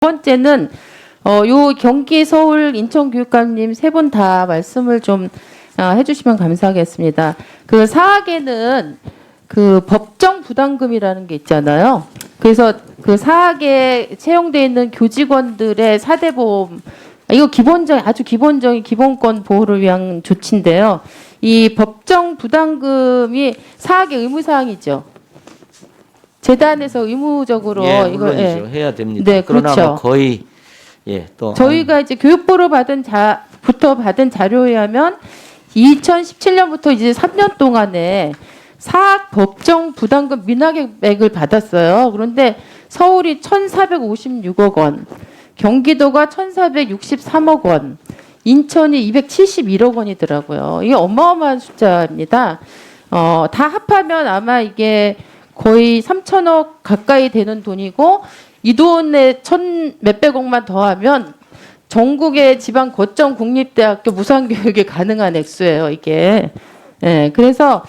번째는 요 경기, 서울, 인천 교육감님 세 분 다 말씀을 좀 해주시면 감사하겠습니다. 그 사학에는 그 법정 부담금이라는 게 있잖아요. 그래서 그 사학에 채용돼 있는 교직원들의 사대보험, 이거 기본적 아주 기본적인 기본권 보호를 위한 조치인데요. 이 법정 부담금이 사학의 의무사항이죠. 재단에서 의무적으로 이거 해야 됩니다. 네, 그러나 그렇죠. 뭐 거의 또 저희가 이제 교육부로 받은 자료에 하면 2017년부터 이제 3년 동안에 사학 법정 부담금 미납액을 받았어요. 그런데 서울이 1,456억 원, 경기도가 1,463억 원, 인천이 271억 원이더라고요. 이게 어마어마한 숫자입니다. 다 합하면 아마 이게 거의 3천억 가까이 되는 돈이고, 이 돈에 몇백억만 더하면 전국의 지방 거점 국립대학교 무상교육이 가능한 액수예요, 이게. 예, 그래서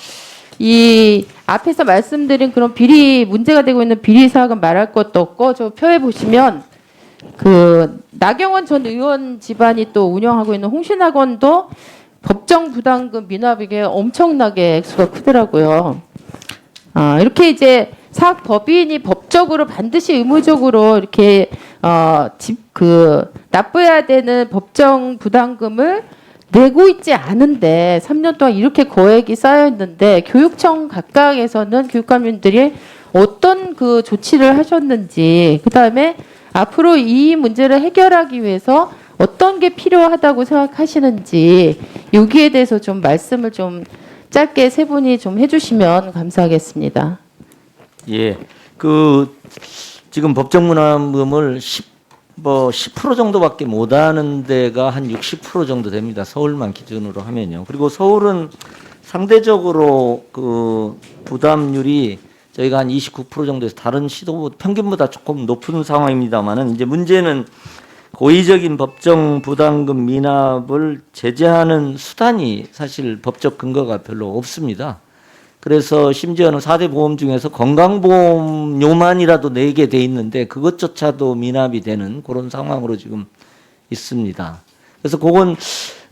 이 앞에서 말씀드린 그런 비리, 문제가 되고 있는 비리 사항은 말할 것도 없고, 저 표에 보시면 그 나경원 전 의원 집안이 또 운영하고 있는 홍신학원도 법정 부담금 미납액이 엄청나게 액수가 크더라고요. 이렇게 이제 사학 법인이 법적으로 반드시 의무적으로 이렇게 납부해야 되는 법정 부담금을 내고 있지 않은데 3년 동안 이렇게 거액이 쌓여 있는데, 교육청 각각에서는 교육감님들이 어떤 그 조치를 하셨는지, 그다음에 앞으로 이 문제를 해결하기 위해서 어떤 게 필요하다고 생각하시는지, 여기에 대해서 좀 말씀을 좀 짧게 세 분이 좀 해주시면 감사하겠습니다. 예, 지금 법정문화금을 10% 정도밖에 못 하는 데가 한 60% 정도 됩니다. 서울만 기준으로 하면요. 그리고 서울은 상대적으로 그 부담률이 저희가 한 29% 정도에서 다른 시도 평균보다 조금 높은 상황입니다만은, 이제 문제는 고의적인 법정 부담금 미납을 제재하는 수단이 사실 법적 근거가 별로 없습니다. 그래서 심지어는 4대 보험 중에서 건강보험료만이라도 내게 돼 있는데 그것조차도 미납이 되는 그런 상황으로 지금 있습니다. 그래서 그건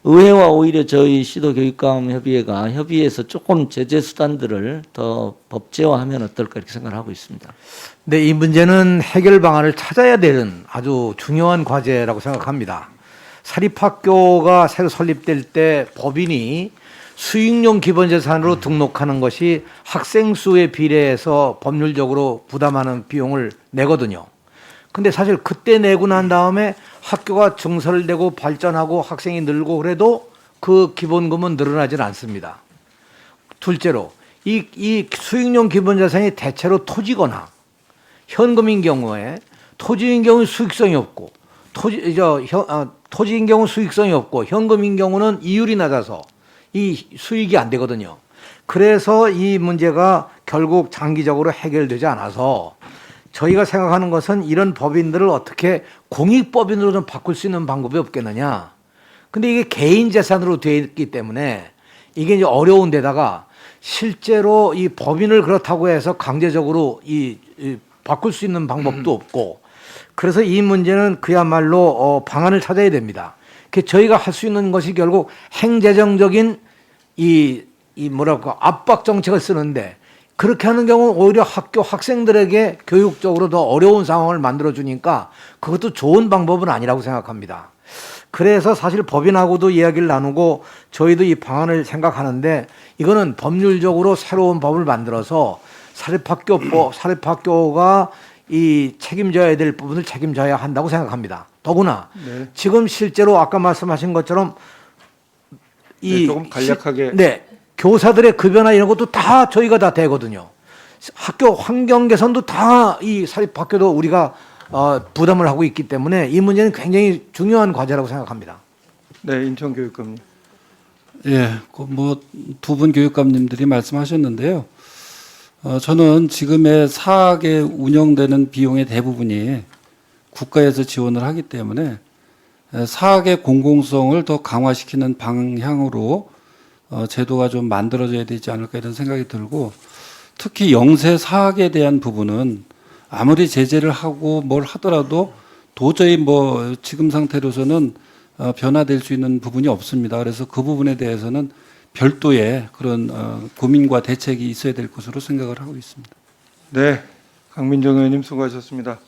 의회와 오히려 저희 시도교육감협의회가 협의해서 조금 제재 수단들을 더 법제화하면 어떨까 이렇게 생각을 하고 있습니다. 네, 이 문제는 해결 방안을 찾아야 되는 아주 중요한 과제라고 생각합니다. 사립학교가 새로 설립될 때 법인이 수익용 기본재산으로 등록하는 것이 학생 수에 비례해서 법률적으로 부담하는 비용을 내거든요. 근데 사실 그때 내고 난 다음에 학교가 증설되고 발전하고 학생이 늘고 그래도 그 기본금은 늘어나질 않습니다. 둘째로 이 수익용 기본자산이 대체로 토지거나 현금인 경우에, 토지인 경우는 수익성이 없고, 토지인 경우는 수익성이 없고 현금인 경우는 이율이 낮아서 이 수익이 안 되거든요. 그래서 이 문제가 결국 장기적으로 해결되지 않아서 저희가 생각하는 것은 이런 법인들을 어떻게 공익법인으로 좀 바꿀 수 있는 방법이 없겠느냐. 근데 이게 개인 재산으로 되어 있기 때문에 이게 이제 어려운 데다가 실제로 이 법인을 그렇다고 해서 강제적으로 바꿀 수 있는 방법도 없고, 그래서 이 문제는 그야말로 방안을 찾아야 됩니다. 저희가 할 수 있는 것이 결국 행재정적인 압박 정책을 쓰는데, 그렇게 하는 경우는 오히려 학교 학생들에게 교육적으로 더 어려운 상황을 만들어 주니까 그것도 좋은 방법은 아니라고 생각합니다. 그래서 사실 법인하고도 이야기를 나누고 저희도 이 방안을 생각하는데, 이거는 법률적으로 새로운 법을 만들어서 사립학교가 이 책임져야 될 부분을 책임져야 한다고 생각합니다. 더구나 지금 실제로 아까 말씀하신 것처럼 조금 간략하게 교사들의 급여나 이런 것도 다 저희가 다 되거든요. 학교 환경 개선도 다 이 사립학교도 우리가 부담을 하고 있기 때문에 이 문제는 굉장히 중요한 과제라고 생각합니다. 네, 인천 교육감님. 예, 두 분 교육감님들이 말씀하셨는데요. 저는 지금의 사학에 운영되는 비용의 대부분이 국가에서 지원을 하기 때문에 사학의 공공성을 더 강화시키는 방향으로 제도가 좀 만들어져야 되지 않을까 이런 생각이 들고, 특히 영세 사학에 대한 부분은 아무리 제재를 하고 뭘 하더라도 도저히 뭐 지금 상태로서는 변화될 수 있는 부분이 없습니다. 그래서 그 부분에 대해서는 별도의 그런 고민과 대책이 있어야 될 것으로 생각을 하고 있습니다. 네, 강민정 의원님 수고하셨습니다.